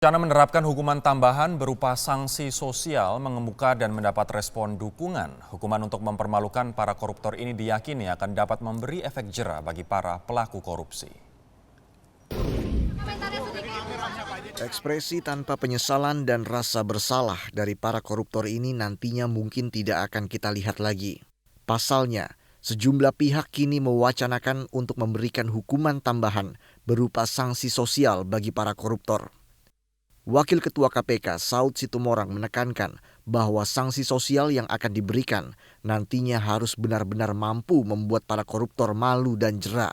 Rencana menerapkan hukuman tambahan berupa sanksi sosial mengemuka dan mendapat respon dukungan. Hukuman untuk mempermalukan para koruptor ini diyakini akan dapat memberi efek jera bagi para pelaku korupsi. Ekspresi tanpa penyesalan dan rasa bersalah dari para koruptor ini nantinya mungkin tidak akan kita lihat lagi. Pasalnya, sejumlah pihak kini mewacanakan untuk memberikan hukuman tambahan berupa sanksi sosial bagi para koruptor. Wakil Ketua KPK Saud Situmorang menekankan bahwa sanksi sosial yang akan diberikan nantinya harus benar-benar mampu membuat para koruptor malu dan jera.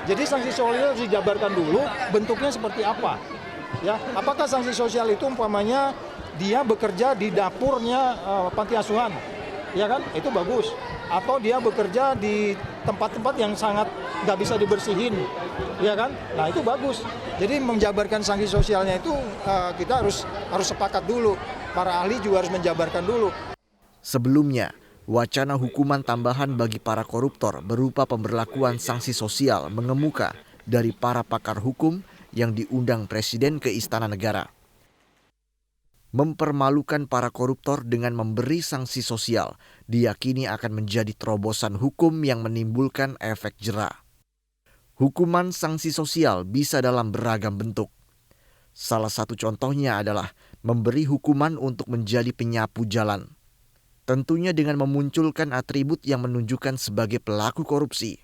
Jadi sanksi sosial harus dijabarkan dulu bentuknya seperti apa. Ya, apakah sanksi sosial itu umpamanya dia bekerja di dapurnya panti asuhan, ya kan? Itu bagus. Atau dia bekerja di tempat-tempat yang sangat nggak bisa dibersihin, ya kan? Nah itu bagus. Jadi menjabarkan sanksi sosialnya itu kita harus sepakat dulu. Para ahli juga harus menjabarkan dulu. Sebelumnya, wacana hukuman tambahan bagi para koruptor berupa pemberlakuan sanksi sosial mengemuka dari para pakar hukum yang diundang Presiden ke Istana Negara. Mempermalukan para koruptor dengan memberi sanksi sosial diyakini akan menjadi terobosan hukum yang menimbulkan efek jera. Hukuman sanksi sosial bisa dalam beragam bentuk. Salah satu contohnya adalah memberi hukuman untuk menjadi penyapu jalan. Tentunya dengan memunculkan atribut yang menunjukkan sebagai pelaku korupsi.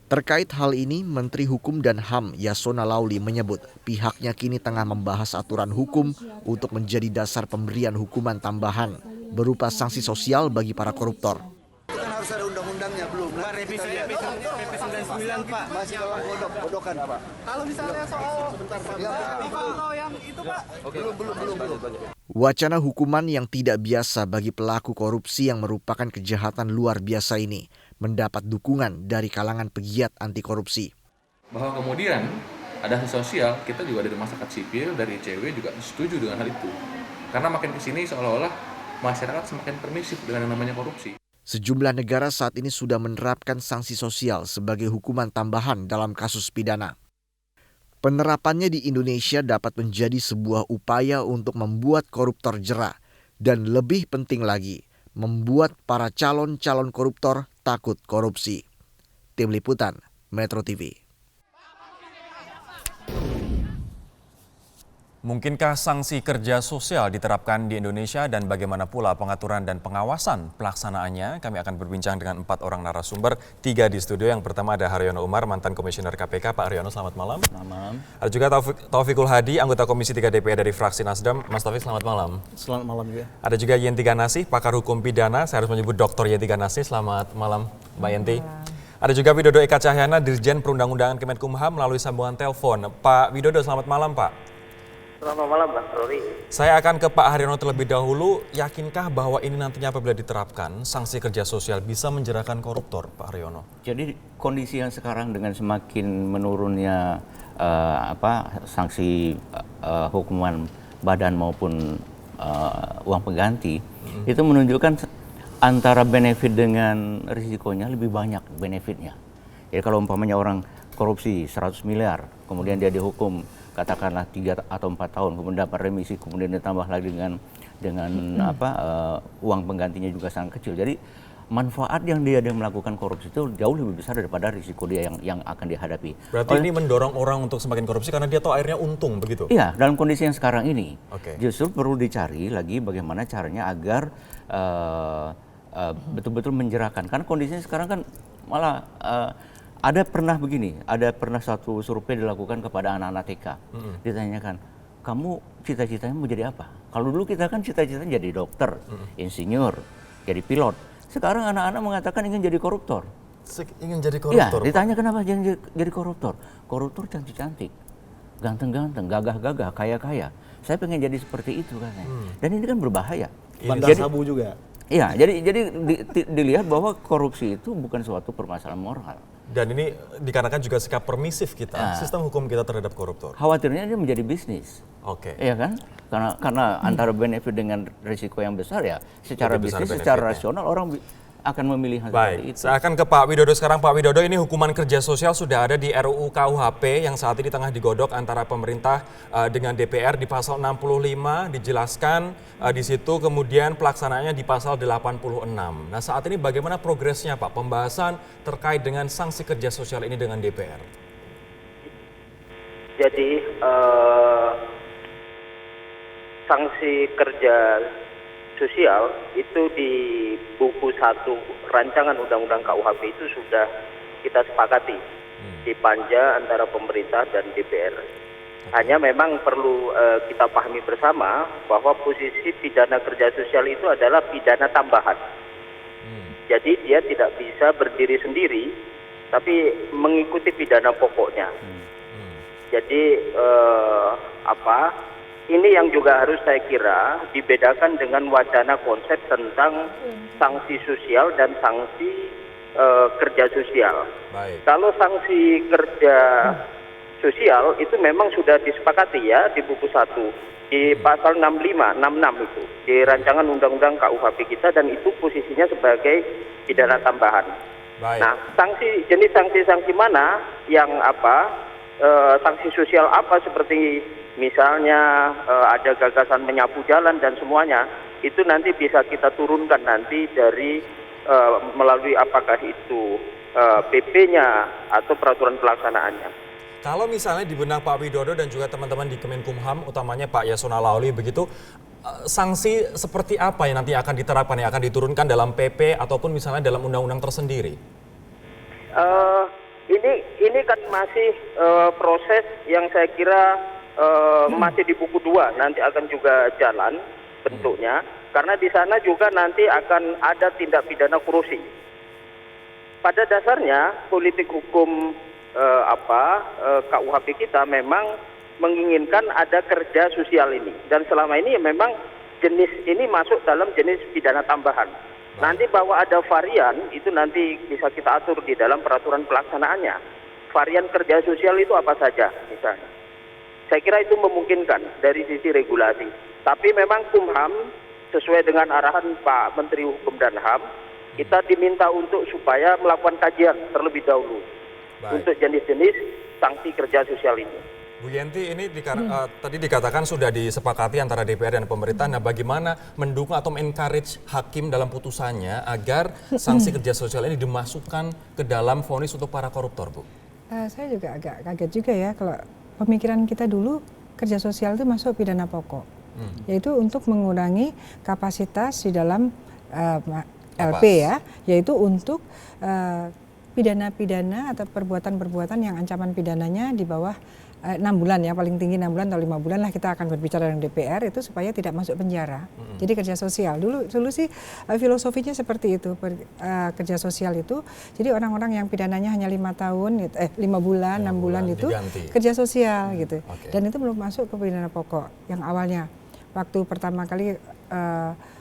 Terkait hal ini, Menteri Hukum dan HAM Yasona Lauli menyebut pihaknya kini tengah membahas aturan hukum untuk menjadi dasar pemberian hukuman tambahan berupa sanksi sosial bagi para koruptor. Itu kan harus ada undang-undangnya belum. Pak, revisi PP 99 Pak. Masih dalam bodokan Pak. Kalau misalnya soal sebentar Pak. kalau yang itu Pak. Oke. Belum. Wacana hukuman yang tidak biasa bagi pelaku korupsi yang merupakan kejahatan luar biasa ini mendapat dukungan dari kalangan pegiat anti korupsi. Bahwa kemudian ada sanksi sosial, kita juga dari masyarakat sipil, dari ICW juga setuju dengan hal itu. Karena makin kesini seolah-olah masyarakat semakin permisif dengan yang namanya korupsi. Sejumlah negara saat ini sudah menerapkan sanksi sosial sebagai hukuman tambahan dalam kasus pidana. Penerapannya di Indonesia dapat menjadi sebuah upaya untuk membuat koruptor jera dan lebih penting lagi, membuat para calon-calon koruptor takut korupsi. Tim Liputan, Metro TV. Mungkinkah sanksi kerja sosial diterapkan di Indonesia dan bagaimana pula pengaturan dan pengawasan pelaksanaannya? Kami akan berbincang dengan 4 orang narasumber, 3 di studio. Yang pertama ada Haryono Umar, mantan komisioner KPK. Pak Haryono, selamat malam. Selamat malam. Ada juga Taufikul Hadi, anggota Komisi 3 DPR dari fraksi Nasdem. Mas Taufik, selamat malam. Selamat malam juga. Ada juga Yenti Ganasih, pakar hukum pidana. Saya harus menyebut Dr. Yenti Ganasih. Selamat malam, Mbak Yenti. Ada juga Widodo Eka Cahyana, Dirjen Perundang-undangan Kemenkumham melalui sambungan telepon. Pak Widodo, selamat malam, Pak. Selamat malam, Pak Rory. Saya akan ke Pak Haryono terlebih dahulu. Yakinkah bahwa ini nantinya apabila diterapkan, sanksi kerja sosial bisa menjerakan koruptor, Pak Haryono? Jadi kondisi yang sekarang dengan semakin menurunnya sanksi hukuman badan maupun uang pengganti, itu menunjukkan antara benefit dengan risikonya lebih banyak benefitnya. Jadi kalau umpamanya orang korupsi 100 miliar, kemudian dia dihukum katakanlah 3 atau 4 tahun, kemudian dapat remisi, kemudian ditambah lagi dengan uang penggantinya juga sangat kecil. Jadi manfaat yang dia melakukan korupsi itu jauh lebih besar daripada risiko dia yang akan dihadapi. Berarti ini mendorong orang untuk semakin korupsi karena dia tahu akhirnya untung, begitu? Iya, dalam kondisi yang sekarang ini, justru perlu dicari lagi bagaimana caranya agar betul-betul menjerahkan. Karena kondisinya sekarang kan malah ada pernah suatu survei dilakukan kepada anak-anak TK. Ditanyakan, kamu cita-citanya mau jadi apa? Kalau dulu kita kan cita-citanya jadi dokter, insinyur, jadi pilot. Sekarang anak-anak mengatakan ingin jadi koruptor. Ingin jadi koruptor? Iya, ditanya kenapa jadi koruptor. Koruptor cantik-cantik, ganteng-ganteng, gagah-gagah, kaya-kaya. Saya pengen jadi seperti itu katanya. Dan ini kan berbahaya. Bandar sabu juga. Iya, jadi dilihat bahwa korupsi itu bukan suatu permasalahan moral. Dan ini dikarenakan juga sikap permisif kita, sistem hukum kita terhadap koruptor. Khawatirnya dia menjadi bisnis. Iya kan? Karena antara benefit dengan risiko yang besar ya, secara bisnis, secara rasional orang akan memilih hal seperti Baik, itu. saya akan ke Pak Widodo sekarang. Pak Widodo, ini hukuman kerja sosial sudah ada di RUU KUHP yang saat ini tengah digodok antara pemerintah dengan DPR di pasal 65 dijelaskan di situ, kemudian pelaksanaannya di pasal 86. Nah, saat ini bagaimana progresnya Pak pembahasan terkait dengan sanksi kerja sosial ini dengan DPR? Jadi sanksi kerja sosial itu di buku 1 rancangan undang-undang KUHP itu sudah kita sepakati di panja antara pemerintah dan DPR. Hanya memang perlu kita pahami bersama bahwa posisi pidana kerja sosial itu adalah pidana tambahan. Jadi dia tidak bisa berdiri sendiri, tapi mengikuti pidana pokoknya. Jadi ini yang juga harus saya kira dibedakan dengan wacana konsep tentang sanksi sosial dan sanksi kerja sosial. Baik. Kalau sanksi kerja sosial itu memang sudah disepakati ya di buku 1 di pasal 65, 66 itu di rancangan undang-undang KUHP kita, dan itu posisinya sebagai pidana tambahan. Baik. Nah, jenis sanksi mana yang sanksi sosial apa, seperti misalnya ada gagasan menyapu jalan dan semuanya, itu nanti bisa kita turunkan nanti dari melalui apakah itu PP-nya atau peraturan pelaksanaannya. Kalau misalnya di benak Pak Widodo dan juga teman-teman di Kemenkumham, utamanya Pak Yasona Lawli begitu, sanksi seperti apa yang nanti akan diterapkan, yang akan diturunkan dalam PP ataupun misalnya dalam undang-undang tersendiri? Ini kan masih proses yang saya kira masih di buku 2, nanti akan juga jalan bentuknya, karena di sana juga nanti akan ada tindak pidana korupsi. Pada dasarnya politik hukum KUHP kita memang menginginkan ada kerja sosial ini, dan selama ini memang jenis ini masuk dalam jenis pidana tambahan. Nanti bahwa ada varian itu nanti bisa kita atur di dalam peraturan pelaksanaannya. Varian kerja sosial itu apa saja misalnya. Saya kira itu memungkinkan dari sisi regulasi. Tapi memang Kumham sesuai dengan arahan Pak Menteri Hukum dan HAM, kita diminta untuk supaya melakukan kajian terlebih dahulu. Baik. Untuk jenis-jenis sanksi kerja sosial ini. Bu Yenti, ini tadi dikatakan sudah disepakati antara DPR dan pemerintah. Nah, bagaimana mendukung atau encourage hakim dalam putusannya agar sanksi kerja sosial ini dimasukkan ke dalam vonis untuk para koruptor, Bu? Saya juga agak kaget juga ya kalau pemikiran kita dulu kerja sosial itu masuk pidana pokok, yaitu untuk mengurangi kapasitas di dalam LP ya, yaitu untuk pidana-pidana atau perbuatan-perbuatan yang ancaman pidananya di bawah 6 bulan ya, paling tinggi 6 bulan atau 5 bulan lah, kita akan berbicara dengan DPR itu supaya tidak masuk penjara. Jadi kerja sosial dulu sih filosofinya seperti itu, kerja sosial itu. Jadi orang-orang yang pidananya hanya 5 tahun, 5 bulan, 6 bulan itu diganti. Kerja sosial gitu. Okay. Dan itu belum masuk ke pidana pokok yang awalnya. Waktu pertama kali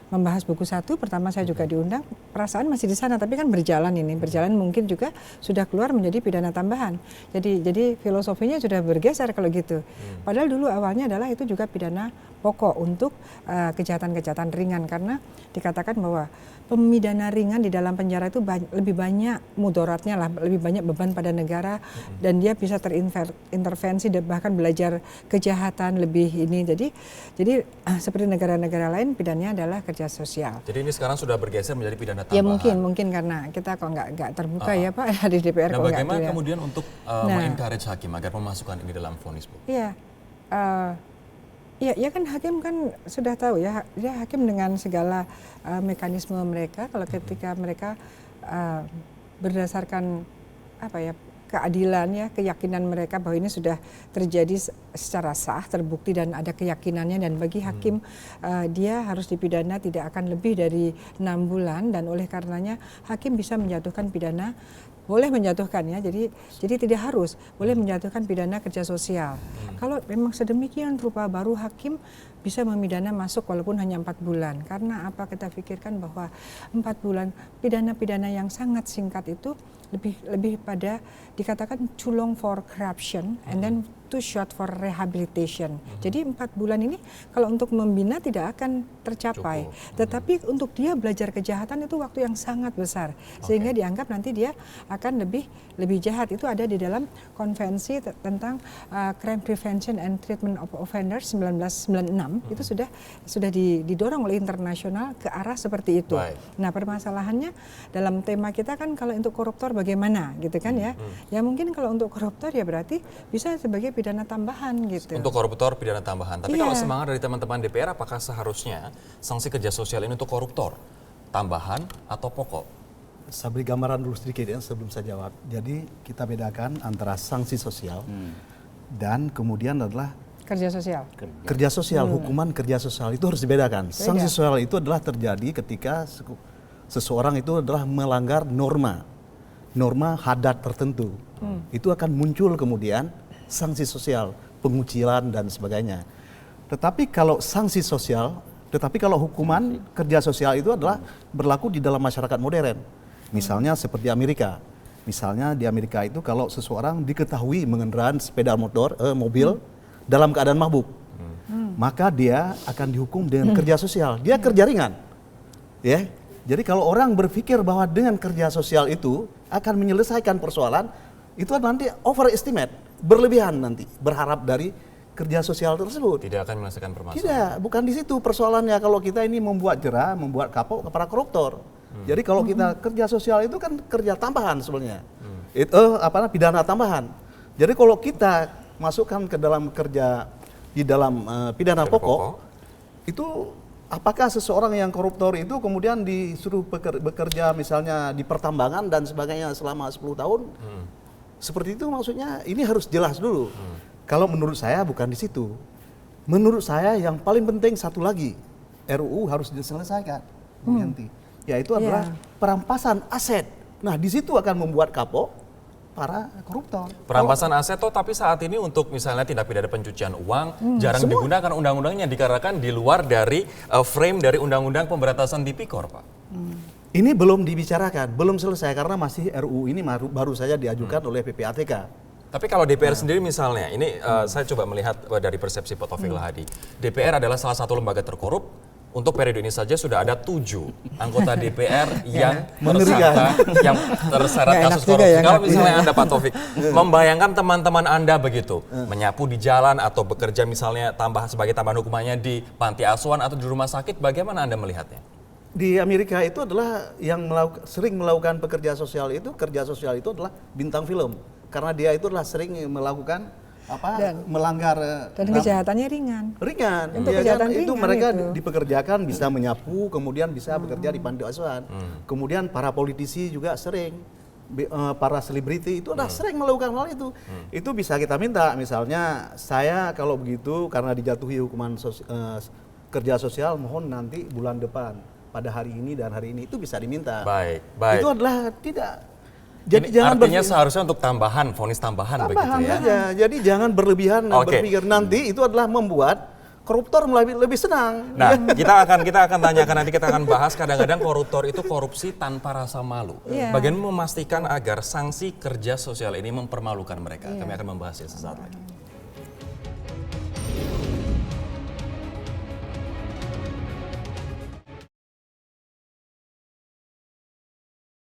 membahas buku 1, pertama saya juga diundang, perasaan masih di sana, tapi kan berjalan mungkin juga sudah keluar menjadi pidana tambahan. Jadi filosofinya sudah bergeser kalau gitu. Padahal dulu awalnya adalah itu juga pidana pokok untuk kejahatan-kejahatan ringan, karena dikatakan bahwa pemidana ringan di dalam penjara itu lebih banyak mudaratnya lah, lebih banyak beban pada negara, dan dia bisa terintervensi dan bahkan belajar kejahatan lebih ini. Jadi seperti negara-negara lain pidananya adalah kerja sosial. Jadi ini sekarang sudah bergeser menjadi pidana tambahan. Ya mungkin karena kita kok nggak terbuka ya Pak di DPR. Nah, kok bagaimana nggak kemudian untuk mengencourage hakim agar memasukkan ini dalam vonis, Bu? Iya. Ya kan hakim kan sudah tahu ya, dia hakim dengan segala mekanisme mereka. Kalau ketika mereka berdasarkan keadilan ya, keyakinan mereka bahwa ini sudah terjadi secara sah, terbukti dan ada keyakinannya, dan bagi hakim dia harus dipidana tidak akan lebih dari 6 bulan, dan oleh karenanya hakim bisa menjatuhkan pidana, boleh menjatuhkan ya, jadi tidak harus, boleh menjatuhkan pidana kerja sosial. Kalau memang sedemikian rupa baru hakim bisa memidana masuk walaupun hanya 4 bulan. Karena apa, kita pikirkan bahwa 4 bulan pidana-pidana yang sangat singkat itu lebih pada dikatakan too long for corruption and then too short for rehabilitation. Jadi 4 bulan ini kalau untuk membina tidak akan tercapai. Tetapi untuk dia belajar kejahatan itu waktu yang sangat besar. Sehingga dianggap nanti dia akan lebih jahat. Itu ada di dalam konvensi tentang Crime Prevention and Treatment of Offenders 1996. Itu sudah didorong oleh internasional ke arah seperti itu. Nah, permasalahannya dalam tema kita kan kalau untuk koruptor bagaimana gitu kan ya. Ya mungkin kalau untuk koruptor ya berarti bisa sebagai pidana tambahan gitu. Untuk koruptor pidana tambahan. Tapi kalau semangat dari teman-teman DPR, apakah seharusnya sanksi kerja sosial ini untuk koruptor tambahan atau pokok? Saya beri gambaran dulu sedikit ya sebelum saya jawab. Jadi kita bedakan antara sanksi sosial dan kemudian adalah kerja sosial. Kerja sosial, hukuman kerja sosial itu harus dibedakan. Sanksi sosial itu adalah terjadi ketika seseorang itu adalah melanggar norma hadat tertentu. Itu akan muncul kemudian sanksi sosial, pengucilan dan sebagainya. Tetapi kalau hukuman kerja sosial itu adalah berlaku di dalam masyarakat modern. Misalnya seperti Amerika. Misalnya di Amerika itu kalau seseorang diketahui mengendarai sepeda mobil dalam keadaan mabuk, maka dia akan dihukum dengan kerja sosial. Dia kerja ringan. Ya. Jadi kalau orang berpikir bahwa dengan kerja sosial itu akan menyelesaikan persoalan, itu nanti overestimate, berlebihan nanti, berharap dari kerja sosial tersebut. Tidak akan menyelesaikan permasalahan. Tidak, bukan di situ persoalannya. Kalau kita ini membuat jerah, membuat kapok kepada koruptor. Jadi kalau kita kerja sosial itu kan kerja tambahan sebenarnya. Pidana tambahan. Jadi kalau kita masukkan ke dalam pidana pokok, itu apakah seseorang yang koruptor itu kemudian disuruh bekerja misalnya di pertambangan dan sebagainya selama 10 tahun? Seperti itu maksudnya, ini harus jelas dulu. Kalau menurut saya bukan di situ. Menurut saya yang paling penting satu lagi, RUU harus diselesaikan, Bu Yanti. Yaitu adalah perampasan aset. Nah, di situ akan membuat kapok para koruptor. Perampasan aset tapi saat ini untuk misalnya tindak pidana pencucian uang jarang digunakan undang-undangnya dikarenakan di luar dari frame dari undang-undang pemberantasan tipikor, Pak. Ini belum dibicarakan, belum selesai karena masih RUU ini baru saja diajukan oleh PPATK. Tapi kalau DPR sendiri misalnya, ini saya coba melihat dari persepsi Pak Taufik Lahadi. DPR adalah salah satu lembaga terkorup. Untuk periode ini saja sudah ada 7 anggota DPR yang terseret kasus korupsi. Kalau misalnya Anda Pak Taufik, membayangkan teman-teman Anda begitu, menyapu di jalan atau bekerja misalnya sebagai tambahan hukumannya di panti asuhan atau di rumah sakit, bagaimana Anda melihatnya? Di Amerika itu adalah yang sering melakukan kerja sosial itu adalah bintang film. Karena dia itu adalah sering melakukan melanggar dan kejahatannya ringan. Untuk kejahatan ringan itu mereka dipekerjakan bisa menyapu, kemudian bisa bekerja di panti asuhan. Kemudian para politisi juga sering, para selebriti itu adalah sering melakukan hal itu. Itu bisa kita minta, misalnya saya kalau begitu karena dijatuhi hukuman kerja sosial, mohon nanti bulan depan pada hari ini dan hari ini, itu bisa diminta. Baik. Itu adalah tidak. Jadi artinya seharusnya untuk tambahan, vonis tambahan begitu ya. Saja. Jadi jangan berlebihan berpikir nanti itu adalah membuat koruptor lebih senang. Nah, kita akan tanyakan nanti, kita akan bahas kadang-kadang koruptor itu korupsi tanpa rasa malu. Bagaimana memastikan agar sanksi kerja sosial ini mempermalukan mereka? Kami akan membahasnya sesaat lagi.